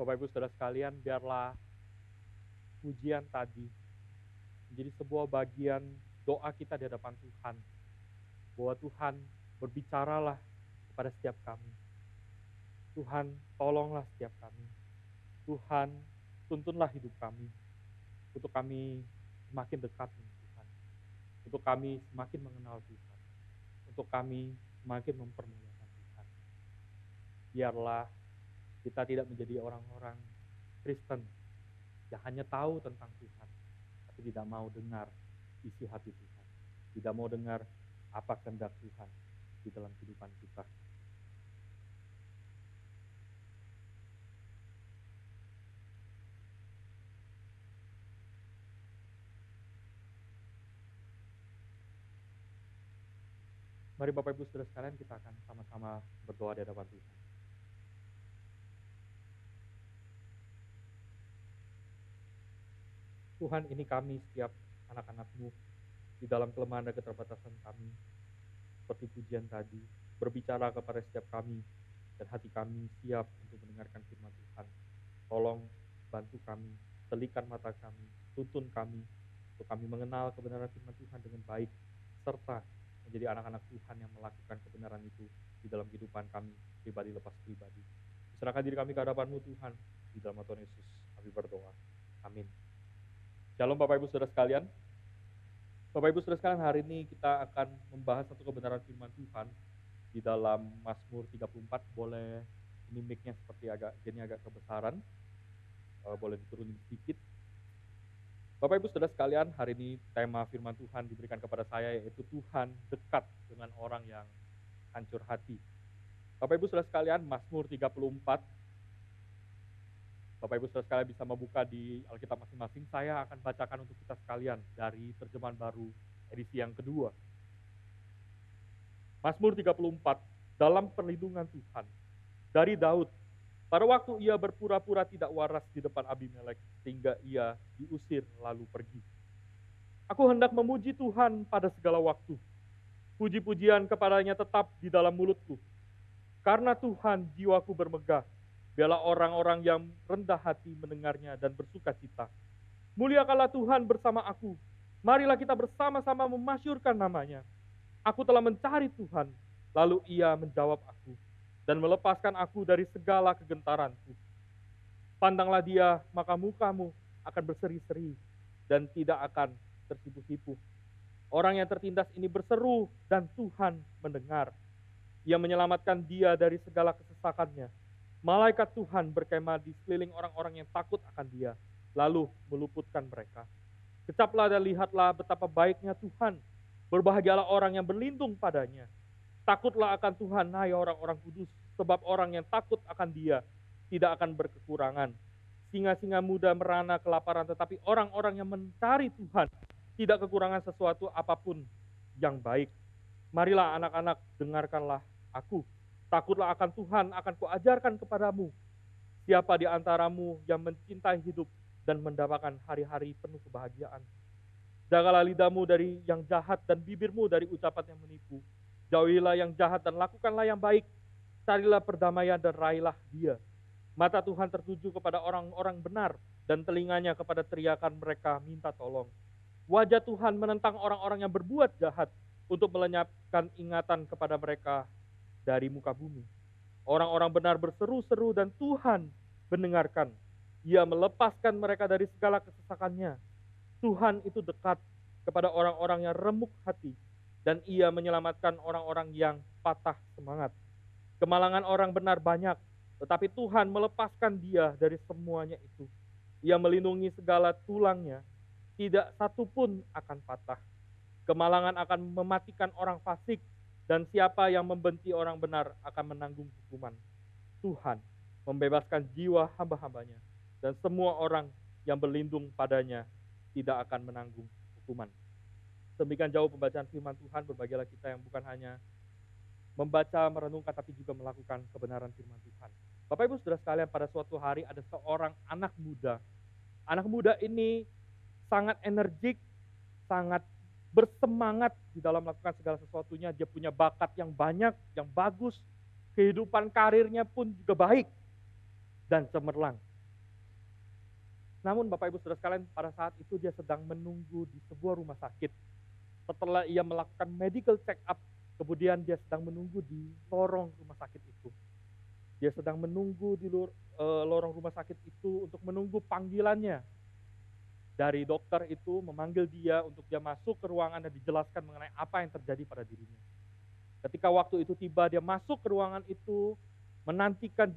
Bapak Ibu Saudara sekalian, biarlah pujian tadi menjadi sebuah bagian doa kita di hadapan Tuhan. Bahwa Tuhan berbicaralah kepada setiap kami. Tuhan tolonglah setiap kami. Tuhan tuntunlah hidup kami. Untuk kami semakin dekat dengan Tuhan. Untuk kami semakin mengenal Tuhan. Untuk kami semakin mempermuliakan Tuhan. Biarlah kita tidak menjadi orang-orang Kristen yang hanya tahu tentang Tuhan, tapi tidak mau dengar isi hati Tuhan. Tidak mau dengar apa kehendak Tuhan di dalam kehidupan kita. Mari Bapak Ibu Saudara sekalian, kita akan sama-sama berdoa di hadapan Tuhan. Tuhan, ini kami setiap anak-anak-Mu di dalam kelemahan dan keterbatasan kami. Seperti pujian tadi, berbicara kepada setiap kami, dan hati kami siap untuk mendengarkan firman Tuhan. Tolong bantu kami, telikan mata kami, tuntun kami, untuk kami mengenal kebenaran firman Tuhan dengan baik, serta menjadi anak-anak Tuhan yang melakukan kebenaran itu di dalam kehidupan kami, pribadi lepas pribadi. Serahkan diri kami ke hadapan-Mu Tuhan, di dalam nama Tuhan Yesus, kami berdoa. Amin. Shalom Bapak Ibu Saudara sekalian. Bapak Ibu Saudara sekalian, hari ini kita akan membahas satu kebenaran firman Tuhan di dalam Mazmur 34. Boleh ini mic-nya seperti agak kebesaran. Boleh diturunin sedikit. Bapak Ibu Saudara sekalian, hari ini tema firman Tuhan diberikan kepada saya, yaitu Tuhan dekat dengan orang yang hancur hati. Bapak Ibu Saudara sekalian, Mazmur 34. Bapak Ibu Saudara sekalian bisa membuka di Alkitab masing-masing. Saya akan bacakan untuk kita sekalian dari terjemahan baru edisi yang kedua. Mazmur 34, dalam perlindungan Tuhan. Dari Daud. Pada waktu ia berpura-pura tidak waras di depan Abimelek, sehingga ia diusir lalu pergi. Aku hendak memuji Tuhan pada segala waktu. Puji-pujian kepadanya tetap di dalam mulutku. Karena Tuhan jiwaku bermegah. Biarlah orang-orang yang rendah hati mendengarnya dan bersuka cita. Muliakanlah Tuhan bersama aku. Marilah kita bersama-sama memasyurkan namanya. Aku telah mencari Tuhan, lalu ia menjawab aku, dan melepaskan aku dari segala kegentaranku. Pandanglah dia, maka mukamu akan berseri-seri, dan tidak akan tersipu-sipu. Orang yang tertindas ini berseru, dan Tuhan mendengar. Ia menyelamatkan dia dari segala kesesakannya. Malaikat Tuhan berkemah di sekeliling orang-orang yang takut akan dia, lalu meluputkan mereka. Kecaplah dan lihatlah betapa baiknya Tuhan. Berbahagialah orang yang berlindung padanya. Takutlah akan Tuhan, hai orang-orang kudus, sebab orang yang takut akan dia tidak akan berkekurangan. Singa-singa muda merana kelaparan, tetapi orang-orang yang mencari Tuhan tidak kekurangan sesuatu apapun yang baik. Marilah anak-anak, dengarkanlah aku. Takutlah akan Tuhan, akan kuajarkan kepadamu. Siapa di antaramu yang mencintai hidup dan mendapatkan hari-hari penuh kebahagiaan. Jagalah lidahmu dari yang jahat dan bibirmu dari ucapan yang menipu. Jauhilah yang jahat dan lakukanlah yang baik. Carilah perdamaian dan raihlah dia. Mata Tuhan tertuju kepada orang-orang benar dan telinganya kepada teriakan mereka minta tolong. Wajah Tuhan menentang orang-orang yang berbuat jahat untuk melenyapkan ingatan kepada mereka dari muka bumi. Orang-orang benar berseru-seru dan Tuhan mendengarkan. Ia melepaskan mereka dari segala kesesakannya. Tuhan itu dekat kepada orang-orang yang remuk hati, dan ia menyelamatkan orang-orang yang patah semangat. Kemalangan orang benar banyak, tetapi Tuhan melepaskan dia dari semuanya itu. Ia melindungi segala tulangnya, tidak satu pun akan patah. Kemalangan akan mematikan orang fasik, dan siapa yang membenci orang benar akan menanggung hukuman. Tuhan membebaskan jiwa hamba-hambanya, dan semua orang yang berlindung padanya tidak akan menanggung hukuman. Demikian jauh pembacaan firman Tuhan. Berbahagialah kita yang bukan hanya membaca, merenungkan, tapi juga melakukan kebenaran firman Tuhan. Bapak Ibu Saudara sekalian, pada suatu hari ada seorang anak muda. Anak muda ini sangat energik, sangat bersemangat di dalam melakukan segala sesuatunya. Dia punya bakat yang banyak, yang bagus. Kehidupan karirnya pun juga baik dan cemerlang. Namun Bapak Ibu Saudara sekalian, pada saat itu dia sedang menunggu di sebuah rumah sakit. Setelah ia melakukan medical check up, kemudian dia sedang menunggu di lorong rumah sakit itu. Dia sedang menunggu di lorong rumah sakit itu untuk menunggu panggilannya dari dokter itu memanggil dia untuk dia masuk ke ruangan dan dijelaskan mengenai apa yang terjadi pada dirinya. Ketika waktu itu tiba, dia masuk ke ruangan itu, menantikan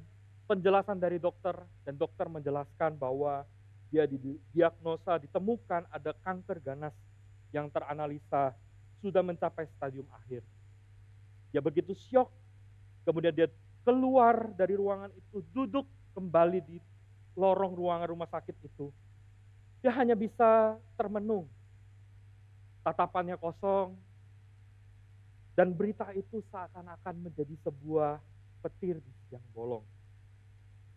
penjelasan dari dokter, dan dokter menjelaskan bahwa dia didiagnosa, ditemukan ada kanker ganas yang teranalisa sudah mencapai stadium akhir. Dia begitu syok, kemudian dia keluar dari ruangan itu, duduk kembali di lorong ruangan rumah sakit itu. Dia hanya bisa termenung, tatapannya kosong, dan berita itu seakan-akan menjadi sebuah petir di siang bolong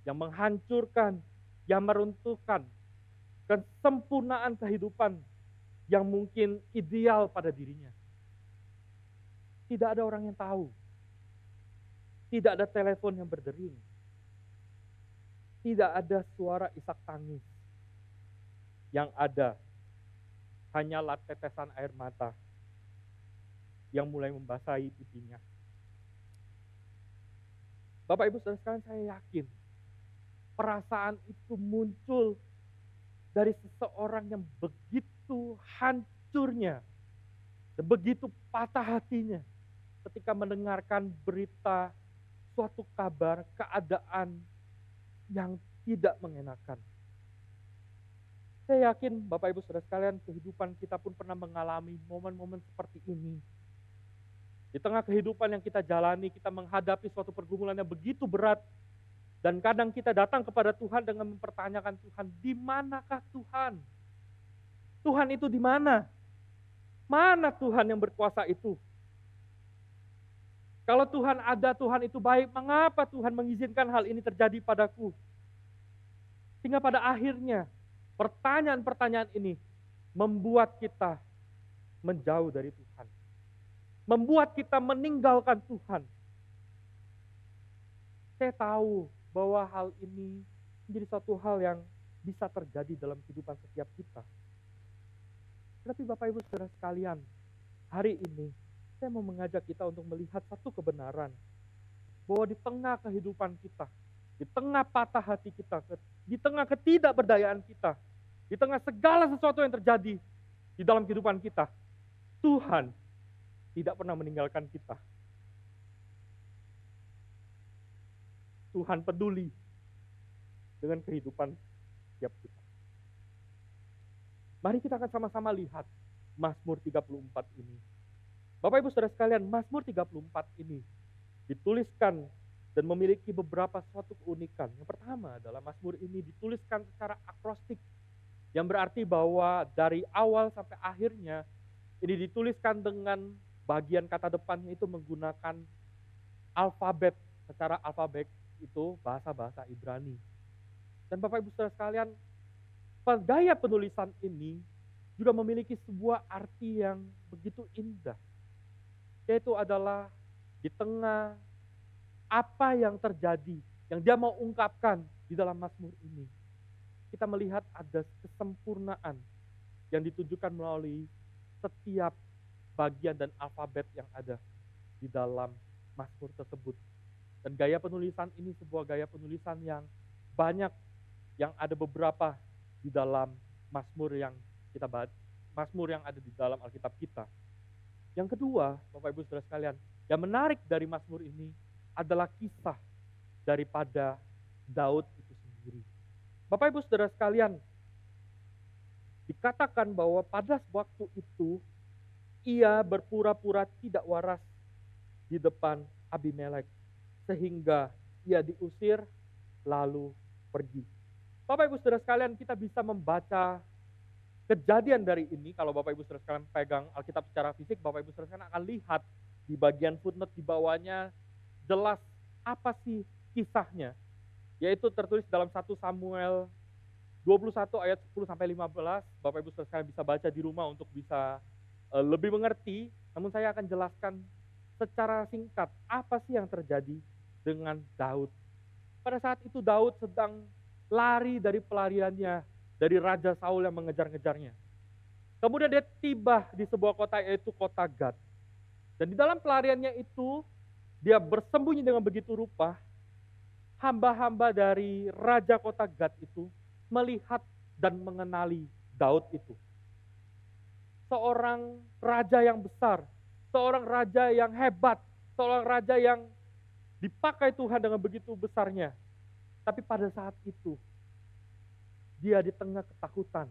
yang menghancurkan, yang meruntuhkan kesempurnaan kehidupan yang mungkin ideal pada dirinya. Tidak ada orang yang tahu. Tidak ada telepon yang berdering. Tidak ada suara isak tangis. Yang ada hanyalah tetesan air mata yang mulai membasahi pipinya. Bapak Ibu Saudara sekalian, saya yakin perasaan itu muncul dari seseorang yang begitu hancurnya dan begitu patah hatinya ketika mendengarkan berita suatu kabar keadaan yang tidak mengenakan. Saya yakin Bapak Ibu Saudara sekalian, kehidupan kita pun pernah mengalami momen-momen seperti ini. Di tengah kehidupan yang kita jalani, kita menghadapi suatu pergumulan yang begitu berat. Dan kadang kita datang kepada Tuhan dengan mempertanyakan, Tuhan, di manakah Tuhan? Tuhan itu di mana? Mana Tuhan yang berkuasa itu? Kalau Tuhan ada, Tuhan itu baik, mengapa Tuhan mengizinkan hal ini terjadi padaku? Sehingga pada akhirnya, pertanyaan-pertanyaan ini membuat kita menjauh dari Tuhan. Membuat kita meninggalkan Tuhan. Saya tahu bahwa hal ini menjadi suatu hal yang bisa terjadi dalam kehidupan setiap kita. Tetapi Bapak Ibu Saudara sekalian, hari ini saya mau mengajak kita untuk melihat satu kebenaran. Bahwa di tengah kehidupan kita, di tengah patah hati kita, di tengah ketidakberdayaan kita, di tengah segala sesuatu yang terjadi di dalam kehidupan kita, Tuhan tidak pernah meninggalkan kita. Tuhan peduli dengan kehidupan setiap kita. Mari kita akan sama-sama lihat Mazmur 34 ini. Bapak Ibu Saudara sekalian, Mazmur 34 ini dituliskan dan memiliki beberapa suatu keunikan. Yang pertama adalah Mazmur ini dituliskan secara akrostik, yang berarti bahwa dari awal sampai akhirnya ini dituliskan dengan bagian kata depannya itu menggunakan alfabet, secara alfabet itu bahasa-bahasa Ibrani. Dan Bapak Ibu Saudara sekalian, gaya penulisan ini juga memiliki sebuah arti yang begitu indah. Yaitu adalah di tengah apa yang terjadi, yang dia mau ungkapkan di dalam Mazmur ini. Kita melihat ada kesempurnaan yang ditunjukkan melalui setiap bagian dan alfabet yang ada di dalam Mazmur tersebut. Dan gaya penulisan ini sebuah gaya penulisan yang banyak, yang ada beberapa di dalam Mazmur yang kita bahas, Mazmur yang ada di dalam Alkitab kita. Yang kedua, Bapak Ibu Saudara sekalian, yang menarik dari Mazmur ini adalah kisah daripada Daud itu sendiri. Bapak Ibu Saudara sekalian, dikatakan bahwa pada waktu itu ia berpura-pura tidak waras di depan Abimelek, sehingga ia diusir lalu pergi. Bapak Ibu Saudara sekalian, kita bisa membaca kejadian dari ini. Kalau Bapak Ibu Saudara sekalian pegang Alkitab secara fisik, Bapak Ibu Saudara sekalian akan lihat di bagian footnote di bawahnya jelas apa sih kisahnya. Yaitu tertulis dalam 1 Samuel 21 ayat 10 sampai 15. Bapak Ibu Saudara sekalian bisa baca di rumah untuk bisa lebih mengerti. Namun saya akan jelaskan secara singkat apa sih yang terjadi dengan Daud. Pada saat itu Daud sedang lari dari pelariannya dari Raja Saul yang mengejar-ngejarnya. Kemudian dia tiba di sebuah kota, yaitu kota Gad. Dan di dalam pelariannya itu, dia bersembunyi dengan begitu rupa. Hamba-hamba dari Raja kota Gad itu melihat dan mengenali Daud itu. Seorang raja yang besar, seorang raja yang hebat, seorang raja yang dipakai Tuhan dengan begitu besarnya. Tapi pada saat itu, dia di tengah ketakutan,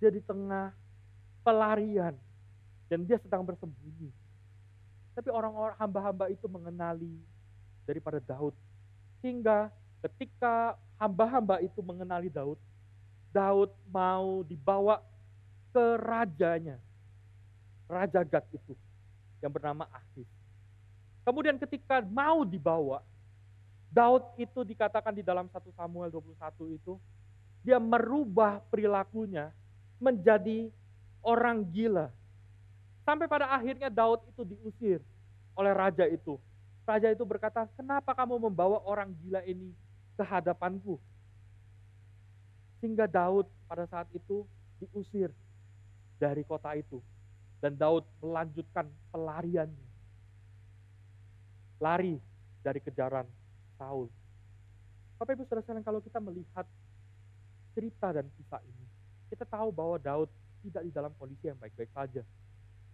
dia di tengah pelarian, dan dia sedang bersembunyi. Tapi orang-orang hamba-hamba itu mengenali daripada Daud. Hingga ketika hamba-hamba itu mengenali Daud, Daud mau dibawa ke rajanya, Raja Gad itu, yang bernama Akis. Kemudian ketika mau dibawa, Daud itu dikatakan di dalam 1 Samuel 21 itu, dia merubah perilakunya menjadi orang gila. Sampai pada akhirnya Daud itu diusir oleh raja itu. Raja itu berkata, kenapa kamu membawa orang gila ini ke hadapanku? Sehingga Daud pada saat itu diusir dari kota itu. Dan Daud melanjutkan pelariannya. Lari dari kejaran Saul. Bapak Ibu Saudara sekalian, kalau kita melihat cerita dan kisah ini, kita tahu bahwa Daud tidak di dalam kondisi yang baik-baik saja.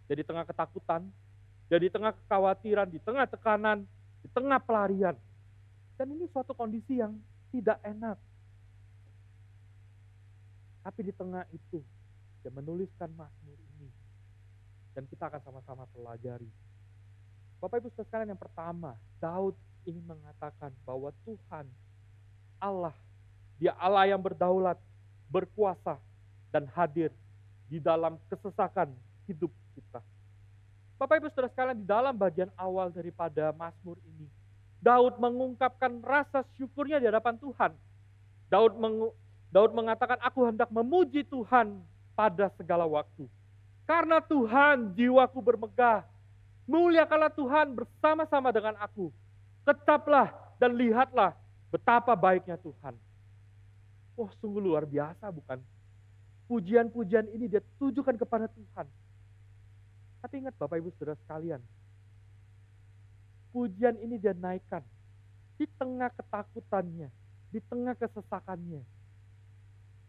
Jadi tengah ketakutan, jadi tengah kekhawatiran, di tengah tekanan, di tengah pelarian. Dan ini suatu kondisi yang tidak enak. Tapi di tengah itu, dia menuliskan Mazmur ini. Dan kita akan sama-sama pelajari. Bapak Ibu Saudara sekalian, yang pertama, Daud ingin mengatakan bahwa Tuhan, Allah, Dia Allah yang berdaulat, berkuasa, dan hadir di dalam kesesakan hidup kita. Bapak Ibu Saudara sekalian, di dalam bagian awal daripada Mazmur ini, Daud mengungkapkan rasa syukurnya di hadapan Tuhan. Daud mengatakan, aku hendak memuji Tuhan pada segala waktu. Karena Tuhan jiwaku bermegah. Muliakanlah Tuhan bersama-sama dengan aku. Tetaplah dan lihatlah betapa baiknya Tuhan. Oh, sungguh luar biasa bukan? Pujian-pujian ini dia tujukan kepada Tuhan. Tapi ingat Bapak Ibu Saudara sekalian, pujian ini dia naikkan di tengah ketakutannya, di tengah kesesakannya.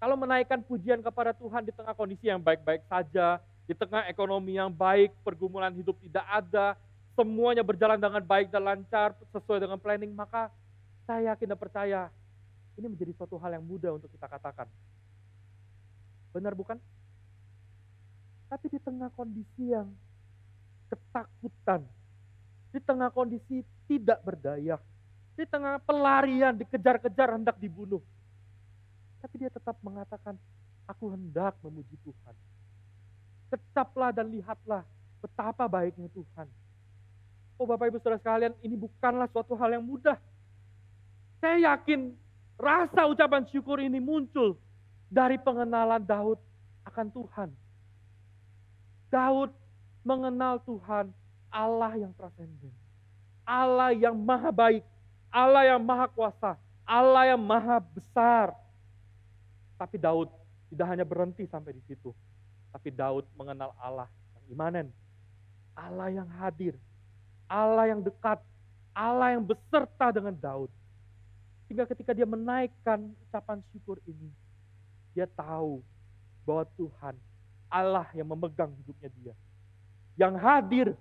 Kalau menaikkan pujian kepada Tuhan di tengah kondisi yang baik-baik saja, di tengah ekonomi yang baik, pergumulan hidup tidak ada, semuanya berjalan dengan baik dan lancar sesuai dengan planning, maka saya yakin dan percaya ini menjadi suatu hal yang mudah untuk kita katakan. Benar bukan? Tapi di tengah kondisi yang ketakutan, di tengah kondisi tidak berdaya, di tengah pelarian, dikejar-kejar, hendak dibunuh. Tapi dia tetap mengatakan, aku hendak memuji Tuhan. Tetaplah dan lihatlah betapa baiknya Tuhan. Oh Bapak Ibu Saudara sekalian, ini bukanlah suatu hal yang mudah. Saya yakin rasa ucapan syukur ini muncul dari pengenalan Daud akan Tuhan. Daud mengenal Tuhan, Allah yang transenden, Allah yang maha baik, Allah yang maha kuasa, Allah yang maha besar. Tapi Daud tidak hanya berhenti sampai di situ. Tapi Daud mengenal Allah yang imanen, Allah yang hadir, Allah yang dekat, Allah yang beserta dengan Daud. Sehingga ketika dia menaikkan ucapan syukur ini, dia tahu bahwa Tuhan, Allah yang memegang hidupnya dia, yang hadir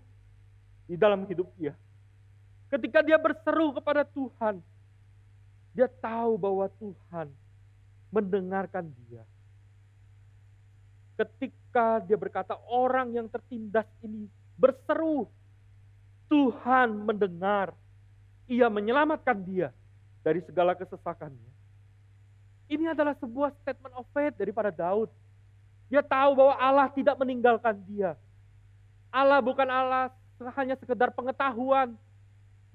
di dalam hidup dia. Ketika dia berseru kepada Tuhan, dia tahu bahwa Tuhan mendengarkan dia. Ketika dia berkata, orang yang tertindas ini berseru, Tuhan mendengar, Ia menyelamatkan dia dari segala kesesakannya. Ini adalah sebuah statement of faith daripada Daud. Dia tahu bahwa Allah tidak meninggalkan dia. Allah bukan Allah hanya sekedar pengetahuan.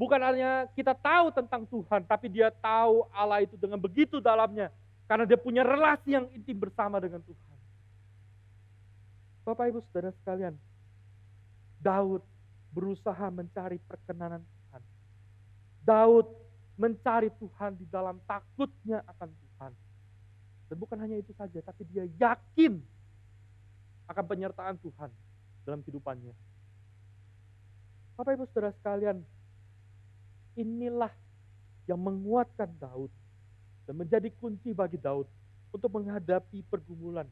Bukan hanya kita tahu tentang Tuhan, tapi dia tahu Allah itu dengan begitu dalamnya. Karena dia punya relasi yang intim bersama dengan Tuhan. Bapak Ibu Saudara sekalian, Daud berusaha mencari perkenanan Tuhan. Daud mencari Tuhan di dalam takutnya akan Tuhan. Dan bukan hanya itu saja, tapi dia yakin akan penyertaan Tuhan dalam kehidupannya. Bapak Ibu Saudara sekalian, inilah yang menguatkan Daud dan menjadi kunci bagi Daud untuk menghadapi pergumulan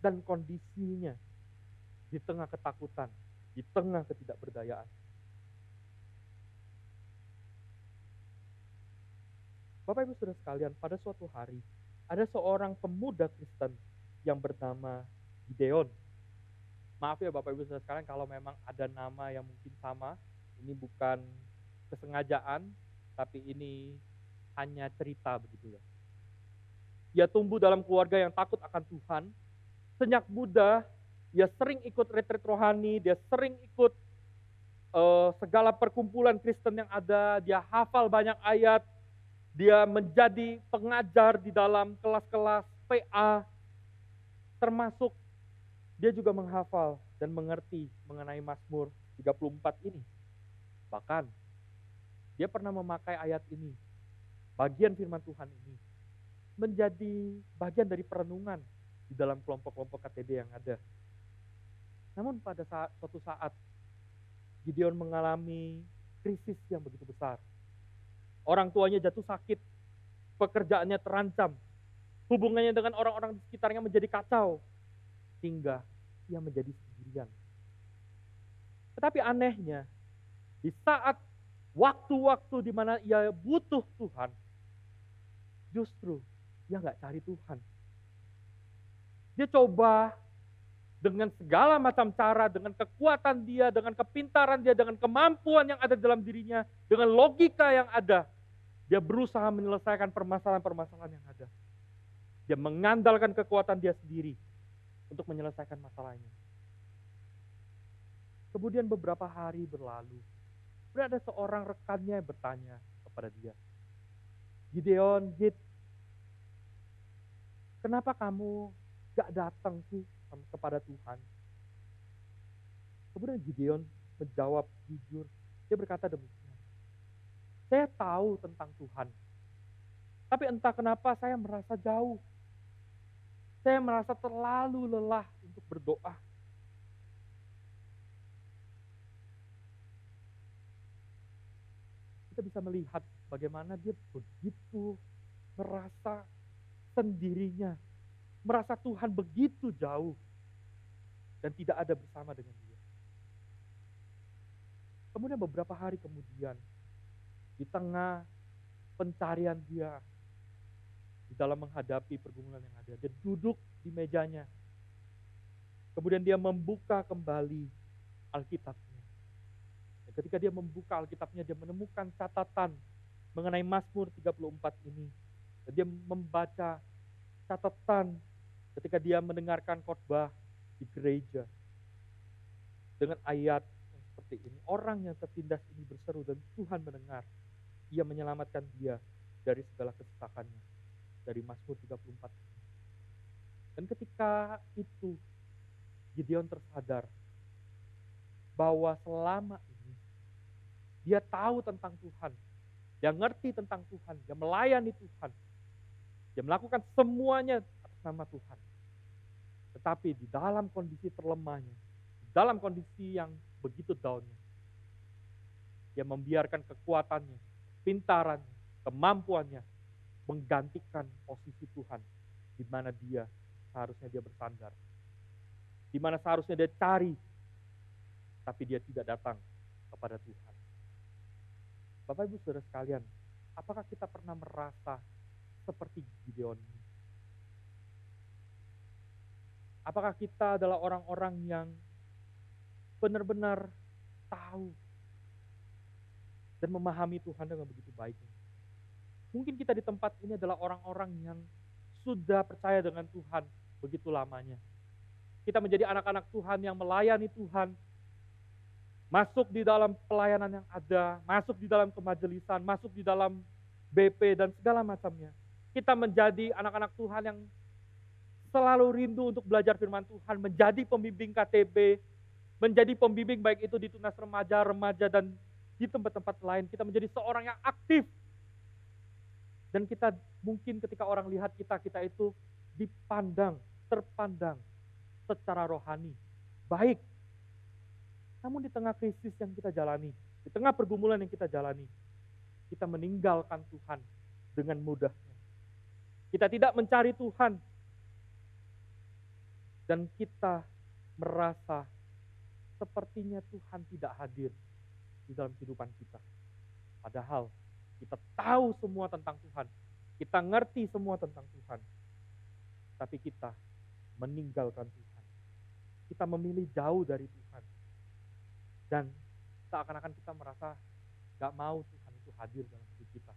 dan kondisinya di tengah ketakutan, di tengah ketidakberdayaan. Bapak Ibu Saudara sekalian, pada suatu hari ada seorang pemuda Kristen yang bernama Gideon. Maaf ya Bapak Ibu Saudara sekalian kalau memang ada nama yang mungkin sama, ini bukan kesengajaan, tapi ini hanya cerita begitu ya. Dia tumbuh dalam keluarga yang takut akan Tuhan. Sejak muda, dia sering ikut retret rohani, dia sering ikut segala perkumpulan Kristen yang ada, dia hafal banyak ayat, dia menjadi pengajar di dalam kelas-kelas PA, termasuk dia juga menghafal dan mengerti mengenai Mazmur 34 ini. Bahkan, dia pernah memakai ayat ini, bagian firman Tuhan ini, menjadi bagian dari perenungan di dalam kelompok-kelompok KTB yang ada. Namun pada suatu saat, Gideon mengalami krisis yang begitu besar. Orang tuanya jatuh sakit, pekerjaannya terancam, hubungannya dengan orang-orang di sekitarnya menjadi kacau, hingga ia menjadi sendirian. Tetapi anehnya, di saat waktu-waktu di mana ia butuh Tuhan, justru dia nggak cari Tuhan. Dia coba dengan segala macam cara, dengan kekuatan dia, dengan kepintaran dia, dengan kemampuan yang ada dalam dirinya, dengan logika yang ada, dia berusaha menyelesaikan permasalahan-permasalahan yang ada. Dia mengandalkan kekuatan dia sendiri untuk menyelesaikan masalahnya. Kemudian beberapa hari berlalu. Ada seorang rekannya yang bertanya kepada dia, Gideon, kenapa kamu gak datang sih kepada Tuhan? Kemudian Gideon menjawab jujur. Dia berkata demikian. Saya tahu tentang Tuhan. Tapi entah kenapa saya merasa jauh. Saya merasa terlalu lelah untuk berdoa. Kita bisa melihat bagaimana dia begitu merasa sendirinya. Merasa Tuhan begitu jauh. Dan tidak ada bersama dengan dia. Kemudian beberapa hari kemudian, di tengah pencarian dia, di dalam menghadapi pergumulan yang ada, dia duduk di mejanya. Kemudian dia membuka kembali Alkitabnya. Dan ketika dia membuka Alkitabnya, dia menemukan catatan mengenai Mazmur 34 ini. Dan dia membaca catatan ketika dia mendengarkan khotbah di gereja. Dengan ayat yang seperti ini, orang yang tertindas ini berseru dan Tuhan mendengar. Ia menyelamatkan dia dari segala kesesakannya. Dari Mazmur 34. Dan ketika itu Gideon tersadar bahwa selama ini dia tahu tentang Tuhan, dia ngerti tentang Tuhan, dia melayani Tuhan, dia melakukan semuanya atas nama Tuhan. Tetapi di dalam kondisi terlemahnya, di dalam kondisi yang begitu down-nya, dia membiarkan kekuatannya, pintarannya, kemampuannya menggantikan posisi Tuhan di mana dia seharusnya dia bersandar. Di mana seharusnya dia cari, tapi dia tidak datang kepada Tuhan. Bapak Ibu Saudara sekalian, apakah kita pernah merasa seperti Gideon ini? Apakah kita adalah orang-orang yang benar-benar tahu dan memahami Tuhan dengan begitu baiknya? Mungkin kita di tempat ini adalah orang-orang yang sudah percaya dengan Tuhan begitu lamanya. Kita menjadi anak-anak Tuhan yang melayani Tuhan, masuk di dalam pelayanan yang ada, masuk di dalam kemajelisan, masuk di dalam BP dan segala macamnya. Kita menjadi anak-anak Tuhan yang selalu rindu untuk belajar firman Tuhan, menjadi pembimbing KTB, menjadi pembimbing baik itu di tunas remaja, dan di tempat-tempat lain. Kita menjadi seorang yang aktif. Dan kita mungkin ketika orang lihat kita itu dipandang, terpandang secara rohani baik. Namun di tengah krisis yang kita jalani, di tengah pergumulan yang kita jalani, kita meninggalkan Tuhan dengan mudahnya. Kita tidak mencari Tuhan dan kita merasa sepertinya Tuhan tidak hadir di dalam kehidupan kita. Padahal kita tahu semua tentang Tuhan. Kita ngerti semua tentang Tuhan. Tapi kita meninggalkan Tuhan. Kita memilih jauh dari Tuhan. Dan seakan-akan kita merasa gak mau Tuhan itu hadir dalam hidup kita.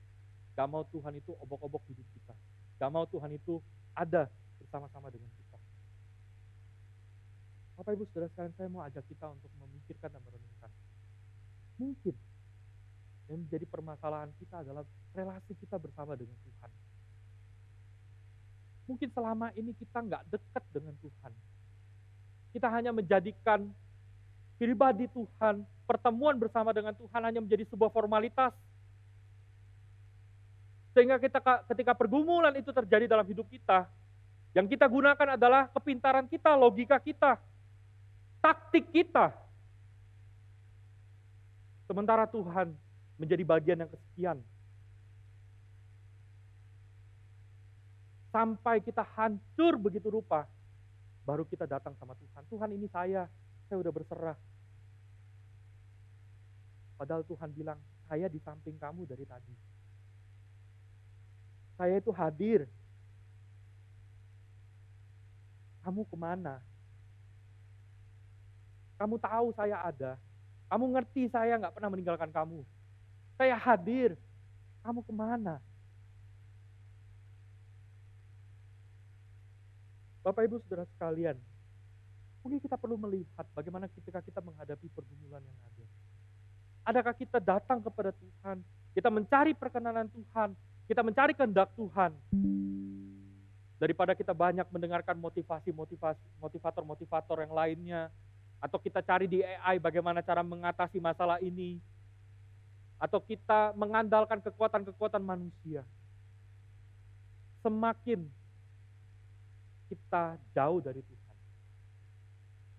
Gak mau Tuhan itu obok-obok hidup kita. Gak mau Tuhan itu ada bersama-sama dengan kita. Bapak Ibu Saudara sekalian, saya mau ajak kita untuk memikirkan dan merenungkan. Mungkin yang menjadi permasalahan kita adalah relasi kita bersama dengan Tuhan. Mungkin selama ini kita nggak dekat dengan Tuhan. Kita hanya menjadikan pribadi Tuhan, pertemuan bersama dengan Tuhan hanya menjadi sebuah formalitas. Sehingga ketika pergumulan itu terjadi dalam hidup kita, yang kita gunakan adalah kepintaran kita, logika kita, taktik kita. Sementara Tuhan menjadi bagian yang kesekian. Sampai kita hancur begitu rupa, baru kita datang sama Tuhan. Tuhan, ini saya udah berserah. Padahal Tuhan bilang, saya di samping kamu dari tadi. Saya itu hadir. Kamu kemana? Kamu tahu saya ada. Kamu ngerti saya nggak pernah meninggalkan kamu. Saya hadir. Kamu kemana? Bapak Ibu Saudara sekalian, mungkin kita perlu melihat bagaimana ketika kita menghadapi pergumulan yang ada. Adakah kita datang kepada Tuhan, kita mencari perkenanan Tuhan, kita mencari kehendak Tuhan, daripada kita banyak mendengarkan motivator-motivator yang lainnya, atau kita cari di AI bagaimana cara mengatasi masalah ini, atau kita mengandalkan kekuatan-kekuatan manusia. Semakin kita jauh dari Tuhan,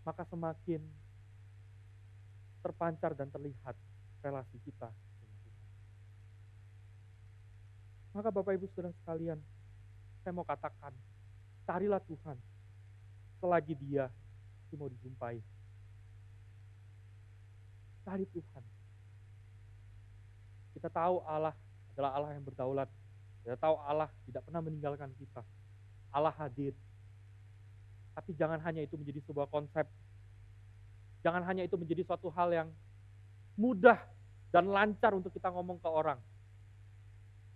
maka semakin terpancar dan terlihat relasi kita dengan Tuhan. Maka Bapak Ibu Saudara sekalian, saya mau katakan, carilah Tuhan selagi Dia mau dijumpai. Cari Tuhan. Kita tahu Allah adalah Allah yang berdaulat. Kita tahu Allah tidak pernah meninggalkan kita. Allah hadir. Tapi jangan hanya itu menjadi sebuah konsep. Jangan hanya itu menjadi suatu hal yang mudah dan lancar untuk kita ngomong ke orang.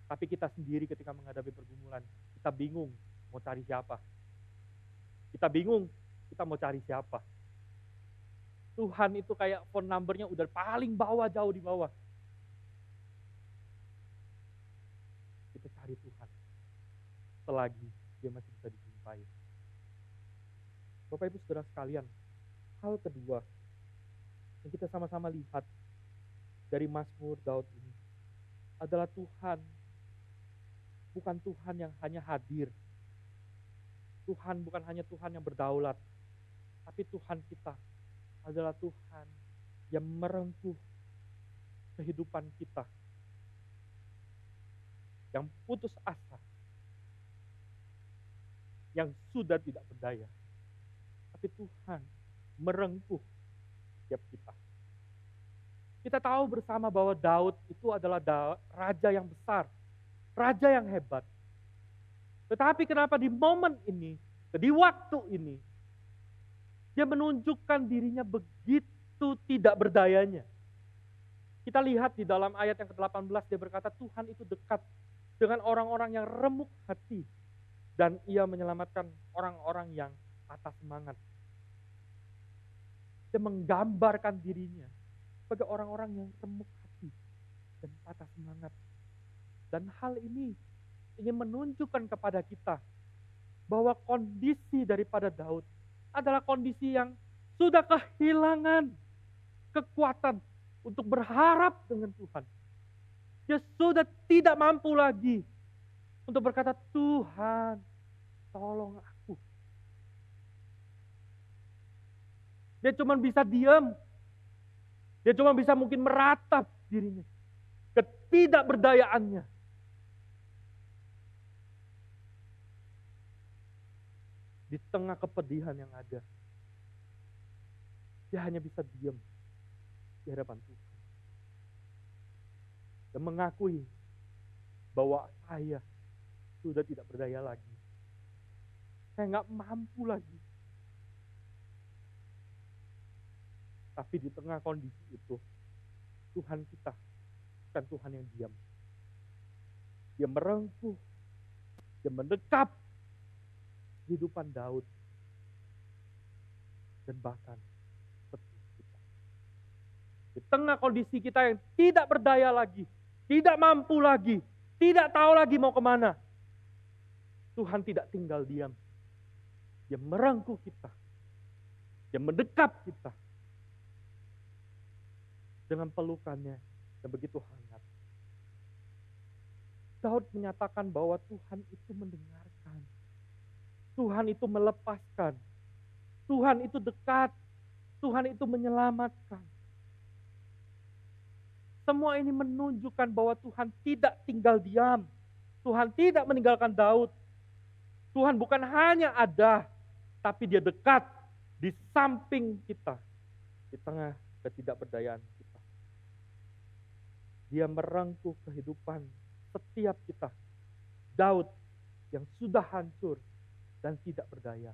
Tapi kita sendiri ketika menghadapi pergumulan, kita bingung mau cari siapa. Kita bingung kita mau cari siapa. Tuhan itu kayak phone numbernya udah paling bawah, jauh di bawah. Kita cari Tuhan selagi Dia masih bisa dijumpai. Bapak Ibu Saudara sekalian, hal kedua yang kita sama-sama lihat dari Mazmur Daud ini adalah Tuhan bukan Tuhan yang hanya hadir. Tuhan bukan hanya Tuhan yang berdaulat, tapi Tuhan kita adalah Tuhan yang merengkuh kehidupan kita, yang putus asa, yang sudah tidak berdaya. Tapi Tuhan merengkuh setiap kita. Kita tahu bersama bahwa Daud itu adalah raja yang besar, raja yang hebat. Tetapi kenapa di momen ini, di waktu ini, dia menunjukkan dirinya begitu tidak berdayanya. Kita lihat di dalam ayat yang ke-18, dia berkata, Tuhan itu dekat dengan orang-orang yang remuk hati, dan Ia menyelamatkan orang-orang yang patah semangat. Dia menggambarkan dirinya sebagai orang-orang yang remuk hati dan patah semangat. Dan hal ini ingin menunjukkan kepada kita bahwa kondisi daripada Daud adalah kondisi yang sudah kehilangan kekuatan untuk berharap dengan Tuhan. Dia sudah tidak mampu lagi untuk berkata, Tuhan, tolong aku. Dia cuma bisa diam. Dia cuma bisa mungkin meratap dirinya. Ketidakberdayaannya. Di tengah kepedihan yang ada. Dia hanya bisa diam di hadapan Tuhan. Dan mengakui bahwa saya sudah tidak berdaya lagi. Saya nggak mampu lagi. Tapi di tengah kondisi itu, Tuhan kita bukan Tuhan yang diam. Dia merengkuh, dia mendekap kehidupan Daud. Dan bahkan setiap kita. Di tengah kondisi kita yang tidak berdaya lagi, tidak mampu lagi, tidak tahu lagi mau kemana. Tuhan tidak tinggal diam. Dia merengkuh kita. Dia mendekap kita. Dengan pelukannya yang begitu hangat. Daud menyatakan bahwa Tuhan itu mendengarkan. Tuhan itu melepaskan. Tuhan itu dekat. Tuhan itu menyelamatkan. Semua ini menunjukkan bahwa Tuhan tidak tinggal diam. Tuhan tidak meninggalkan Daud. Tuhan bukan hanya ada, tapi dia dekat di samping kita. Di tengah ketidakberdayaan kita. Dia merengkuh kehidupan setiap kita. Daud yang sudah hancur dan tidak berdaya.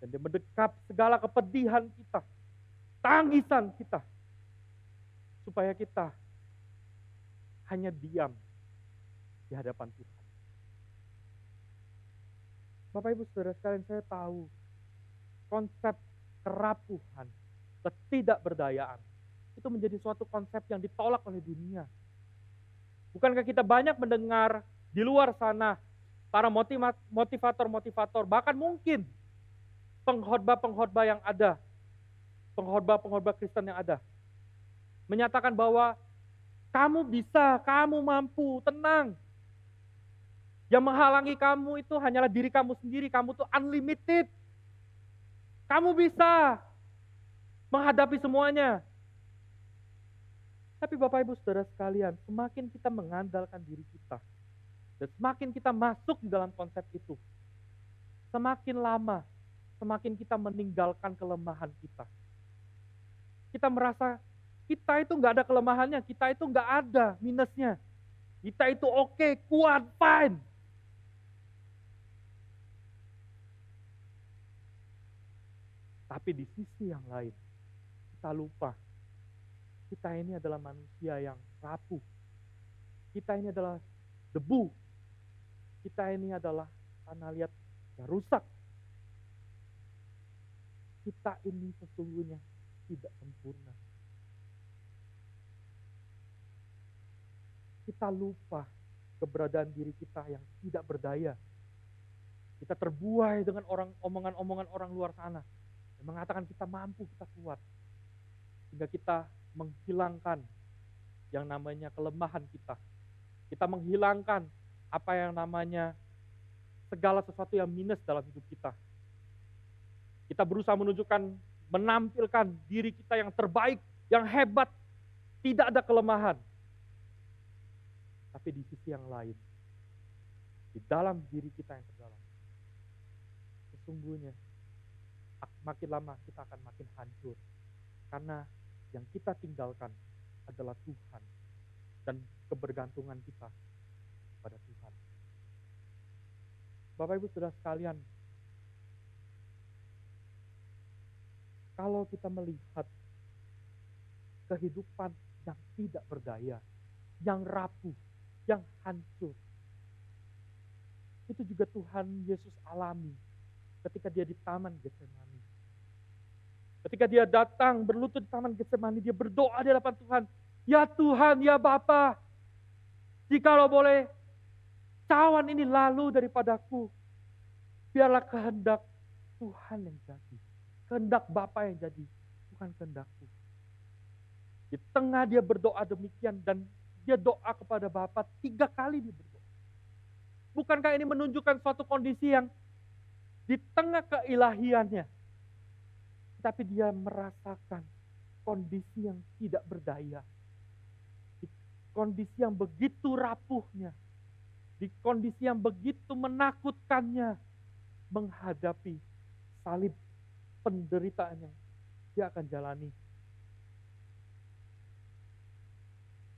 Dan dia mendekap segala kepedihan kita. Tangisan kita. Supaya kita hanya diam di hadapan Tuhan. Bapak Ibu Saudara sekalian, saya tahu konsep kerapuhan, ketidakberdayaan itu menjadi suatu konsep yang ditolak oleh dunia. Bukankah kita banyak mendengar di luar sana para motivator-motivator, bahkan mungkin pengkhotbah-pengkhotbah yang ada, pengkhotbah-pengkhotbah Kristen yang ada, menyatakan bahwa kamu bisa, kamu mampu, tenang. Yang menghalangi kamu itu hanyalah diri kamu sendiri, kamu tuh unlimited. Kamu bisa menghadapi semuanya. Tapi Bapak Ibu Saudara sekalian, semakin kita mengandalkan diri kita, dan semakin kita masuk di dalam konsep itu, semakin lama, semakin kita meninggalkan kelemahan kita. Kita merasa kita itu nggak ada kelemahannya, kita itu nggak ada minusnya. Kita itu oke, kuat, fine. Tapi di sisi yang lain, kita lupa. Kita ini adalah manusia yang rapuh. Kita ini adalah debu. Kita ini adalah tanah liat yang rusak. Kita ini sesungguhnya tidak sempurna. Kita lupa keberadaan diri kita yang tidak berdaya. Kita terbuai dengan omongan-omongan orang luar sana yang mengatakan kita mampu, kita kuat. Sehingga kita menghilangkan yang namanya kelemahan kita. Kita menghilangkan apa yang namanya segala sesuatu yang minus dalam hidup kita. Kita berusaha menunjukkan, menampilkan diri kita yang terbaik, yang hebat, tidak ada kelemahan. Tapi di sisi yang lain, di dalam diri kita yang terdalam, sesungguhnya makin lama kita akan makin hancur. Karena yang kita tinggalkan adalah Tuhan dan kebergantungan kita pada Tuhan. Bapak Ibu Saudara sekalian, kalau kita melihat kehidupan yang tidak berdaya, yang rapuh, yang hancur, itu juga Tuhan Yesus alami ketika dia di Taman Getsemani. Ketika dia datang berlutut di Taman Getsemani, dia berdoa di hadapan Tuhan. Ya Tuhan, ya Bapa, jikalau boleh cawan ini lalu daripadaku, biarlah kehendak Tuhan yang jadi. Kehendak Bapa yang jadi, bukan kehendakku. Di tengah dia berdoa demikian dan dia doa kepada Bapa 3 kali dia berdoa. Bukankah ini menunjukkan suatu kondisi yang di tengah keilahiannya, tapi dia merasakan kondisi yang tidak berdaya, di kondisi yang begitu rapuhnya, di kondisi yang begitu menakutkannya menghadapi salib penderitaan yang dia akan jalani.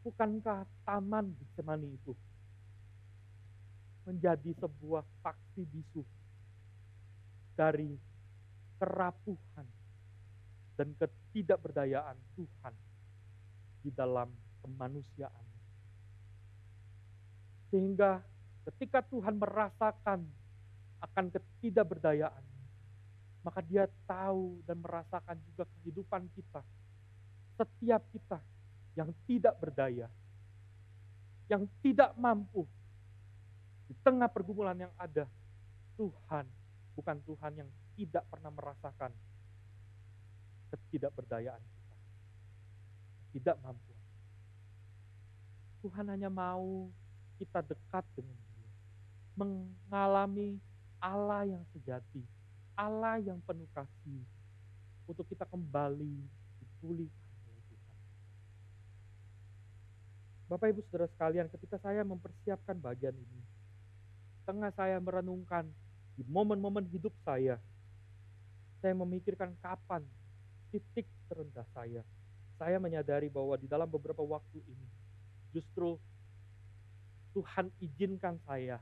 Bukankah taman Getsemani itu menjadi sebuah saksi bisu dari kerapuhan dan ketidakberdayaan Tuhan di dalam kemanusiaan. Sehingga ketika Tuhan merasakan akan ketidakberdayaan, maka dia tahu dan merasakan juga kehidupan kita. Setiap kita yang tidak berdaya, yang tidak mampu, di tengah pergumulan yang ada, Tuhan bukan Tuhan yang tidak pernah merasakan ketidakberdayaan kita, tidak mampu. Tuhan hanya mau kita dekat dengan Dia, mengalami Allah yang sejati, Allah yang penuh kasih, untuk kita kembali dipulihkan oleh Tuhan. Bapak Ibu Saudara sekalian, ketika saya mempersiapkan bagian ini, tengah saya merenungkan di momen-momen hidup saya memikirkan kapan titik terendah saya. Saya menyadari bahwa di dalam beberapa waktu ini, justru Tuhan izinkan saya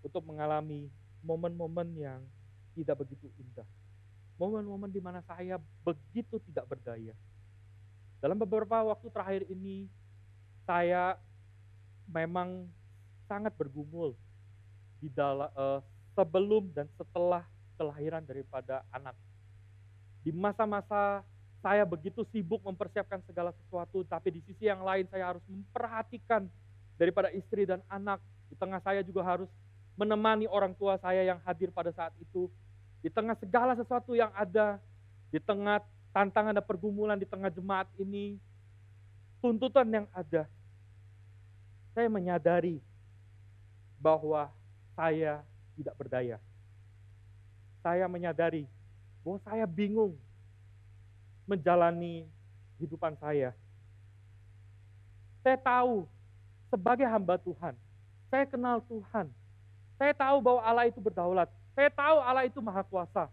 untuk mengalami momen-momen yang tidak begitu indah. Momen-momen di mana saya begitu tidak berdaya. Dalam beberapa waktu terakhir ini, saya memang sangat bergumul di dalam sebelum dan setelah kelahiran daripada anak. Di masa-masa saya begitu sibuk mempersiapkan segala sesuatu, tapi di sisi yang lain saya harus memperhatikan daripada istri dan anak. Di tengah saya juga harus menemani orang tua saya yang hadir pada saat itu. Di tengah segala sesuatu yang ada, di tengah tantangan dan pergumulan di tengah jemaat ini, tuntutan yang ada, saya menyadari bahwa saya tidak berdaya. Saya menyadari bahwa saya bingung menjalani kehidupan saya. Saya tahu sebagai hamba Tuhan, saya kenal Tuhan. Saya tahu bahwa Allah itu berdaulat. Saya tahu Allah itu maha kuasa.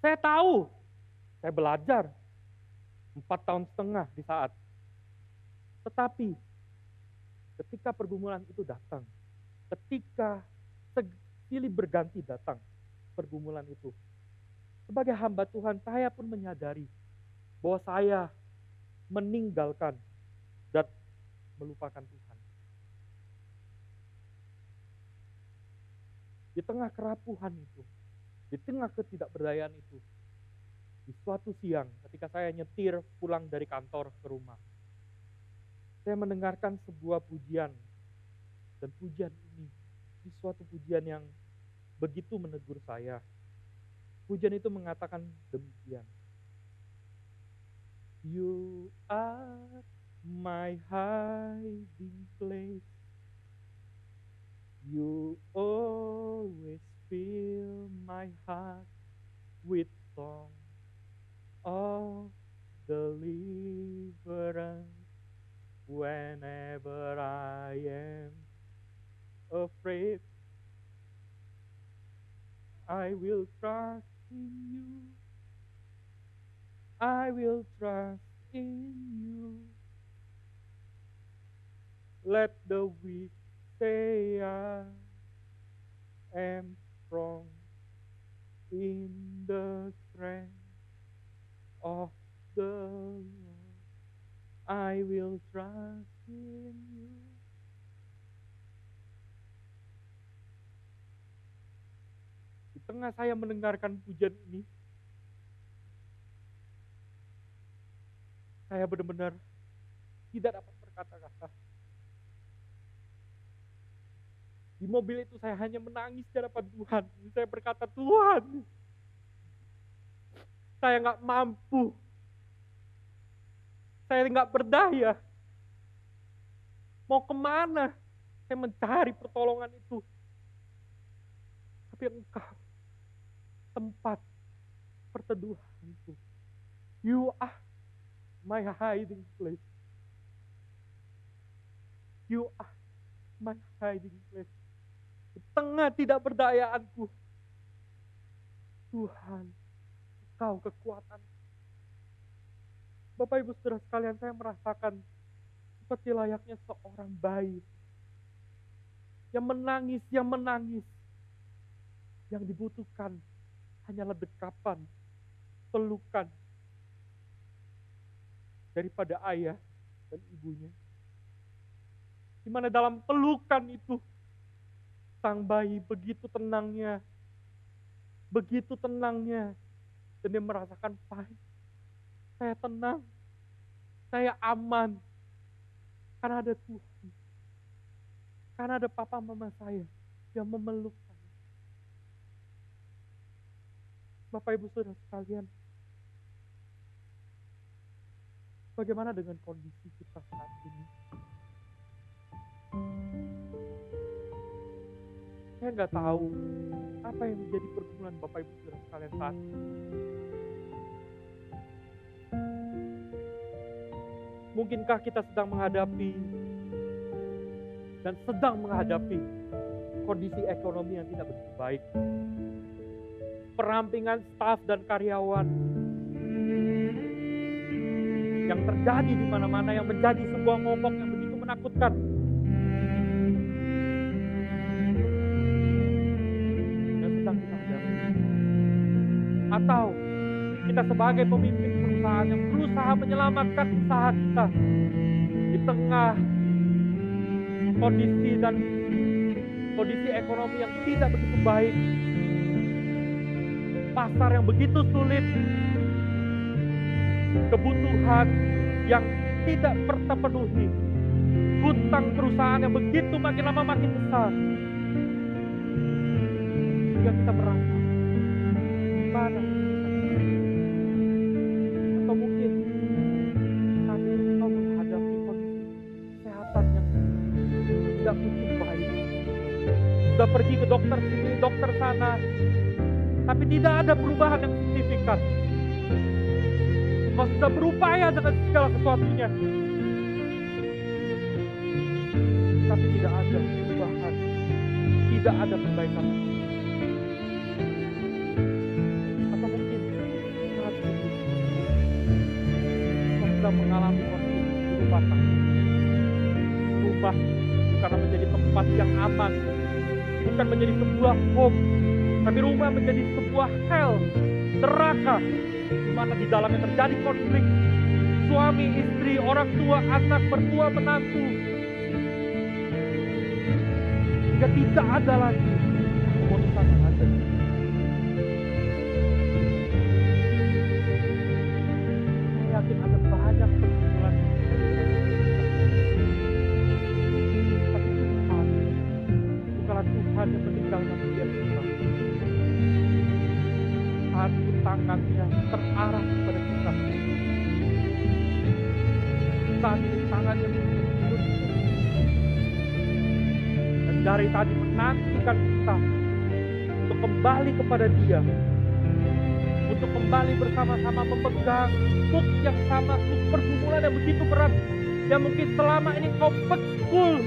Saya tahu, saya belajar 4,5 tahun di saat. Tetapi ketika pergumulan itu datang, ketika silih berganti datang pergumulan itu, sebagai hamba Tuhan saya pun menyadari bahwa saya meninggalkan dan melupakan Tuhan. Di tengah kerapuhan itu, di tengah ketidakberdayaan itu, di suatu siang ketika saya nyetir pulang dari kantor ke rumah, saya mendengarkan sebuah pujian, dan pujian ini di suatu pujian yang begitu menegur saya. Pujian itu mengatakan demikian. You are my hiding place. You always fill my heart with song of deliverance. Whenever I am afraid, I will trust in you. I will trust in you. Let the weak say I am strong in the strength of the Lord. I will trust in you. Di tengah saya mendengarkan pujian ini, saya benar-benar tidak dapat berkata-kata. Di mobil itu saya hanya menangis di hadapan Tuhan. Saya berkata, Tuhan, saya nggak mampu. Saya nggak berdaya. Mau kemana? Saya mencari pertolongan itu. Tapi Engkau tempat perteduhanku. You are my hiding place. You are my hiding place. Di tengah tidak berdayaanku, Tuhan, Engkau kekuatan. Bapak Ibu Saudara sekalian, saya merasakan seperti layaknya seorang bayi yang menangis. Yang dibutuhkan hanyalah dekapan, pelukan daripada ayah dan ibunya. Di mana dalam pelukan itu, sang bayi begitu tenangnya, dan dia merasakan pahit. Saya tenang, saya aman, karena ada Tuhan, karena ada papa mama saya yang memeluk saya. Bapak Ibu Saudara sekalian, bagaimana dengan kondisi kita saat ini? Saya nggak tahu apa yang menjadi pergumulan Bapak Ibu Saudara sekalian saat ini. Mungkinkah kita sedang menghadapi kondisi ekonomi yang tidak begitu baik? Perampingan staf dan karyawan yang terjadi di mana-mana, yang menjadi sebuah momok yang begitu menakutkan. Yang sedang kita hadapi. Atau kita sebagai pemimpin perusahaan yang berusaha menyelamatkan usaha kita di tengah kondisi ekonomi yang tidak begitu baik, pasar yang begitu sulit, kebutuhan yang tidak terpenuhi, hutang perusahaan yang begitu makin lama makin besar, hingga kita merasa gimana? Atau mungkin saat ini kau menghadapi kondisi kesehatan yang tidak begitu baik, sudah pergi ke dokter sini, dokter sana, tapi tidak ada perubahan yang signifikan. Kau sudah berupaya dengan segala sesuatunya, tapi tidak ada perubahan, tidak ada perbaikan. Atau mungkin saat ini kau sedang mengalami kondisi rumah tangga. Rumah bukan menjadi tempat yang aman, bukan menjadi sebuah home, tapi rumah menjadi sebuah hell, neraka, di mana di dalamnya terjadi konflik suami, istri, orang tua, anak, mertua, menantu, hingga tidak ada lagi keputusan yang ada. Saya yakin ada banyak pergumulan, tapi Tuhan bukanlah Tuhan yang meninggalkan setiap kita. Saat tangannya terarah kepada kita, saat ini tangannya menunjuk, dan dari tadi menantikan kita untuk kembali kepada Dia, untuk kembali bersama-sama memegang hook yang sama, hook pergumulan yang begitu berat, yang mungkin selama ini kau pikul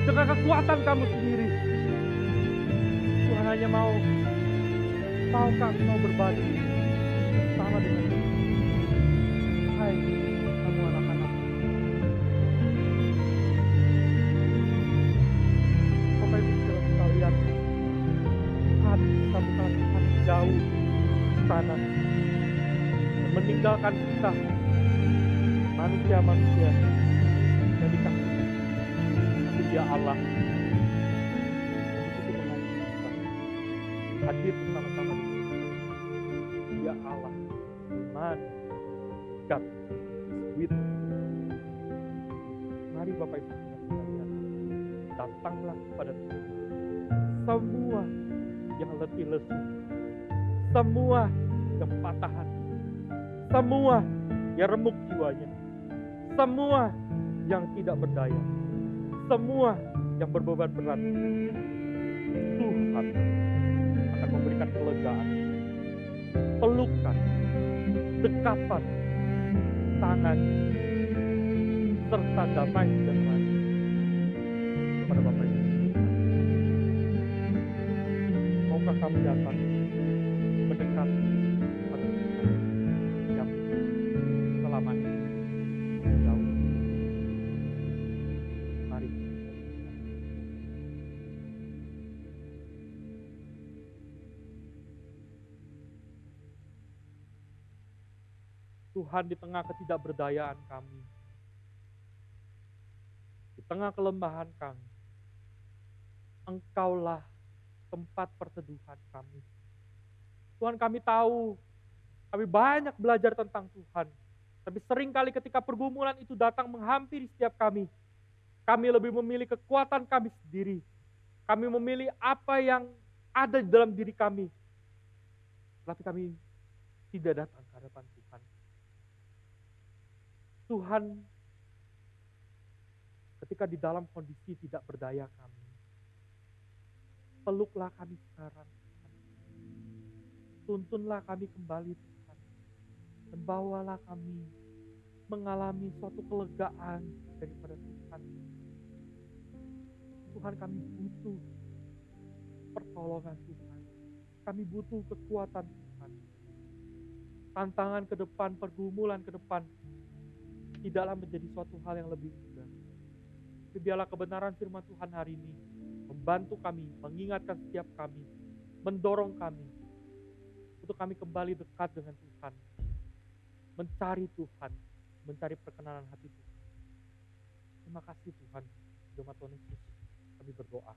dengan kekuatan kamu sendiri. Tuhan hanya maukah engkau berbagi sama dengan dia? Hai kamu anak-anak, Bapak Ibu Saudara sekalian, saat kita bukan Tuhan jauh di sana, meninggalkan kita, manusia-manusia yang dikasihi, tapi Dia Allah begitu mengasihi kita, hadir bersama-sama di sini. Dia Allah, iman, God is with us. Mari Bapak Ibu sekalian, datanglah kepada Tuhan. Semua yang letih lesu, semua yang patah hati, semua yang remuk jiwanya, semua yang tidak berdaya, semua yang berbeban berat, Tuhan akan memberikan kelegaan. Pelukan, dekatan, tangan, serta damai sejahtera kepada Bapak Ibu. Maukah kami datang mendekat pada Tuhan yang selama ini jauh? Mari kita berdoa. Tuhan, di tengah ketidakberdayaan kami, di tengah kelemahan kami, Engkaulah tempat perteduhan kami. Tuhan, kami tahu, kami banyak belajar tentang Tuhan. Tapi seringkali ketika pergumulan itu datang menghampiri setiap kami lebih memilih kekuatan kami sendiri. Kami memilih apa yang ada di dalam diri kami. Tapi kami tidak datang ke hadapan Tuhan. Tuhan, ketika di dalam kondisi tidak berdaya kami, peluklah kami sekarang. Tuntunlah kami kembali Tuhan. Dan bawalah kami mengalami suatu kelegaan daripada Tuhan. Tuhan, kami butuh pertolongan Tuhan. Kami butuh kekuatan Tuhan. Tantangan ke depan, pergumulan ke depan tidaklah menjadi suatu hal yang lebih mudah. Tapi biarlah kebenaran firman Tuhan hari ini membantu kami, mengingatkan setiap kami, mendorong kami untuk kami kembali dekat dengan Tuhan, mencari Tuhan, mencari perkenanan hati Tuhan. Terima kasih Tuhan, dalam nama Tuhan Yesus kami berdoa.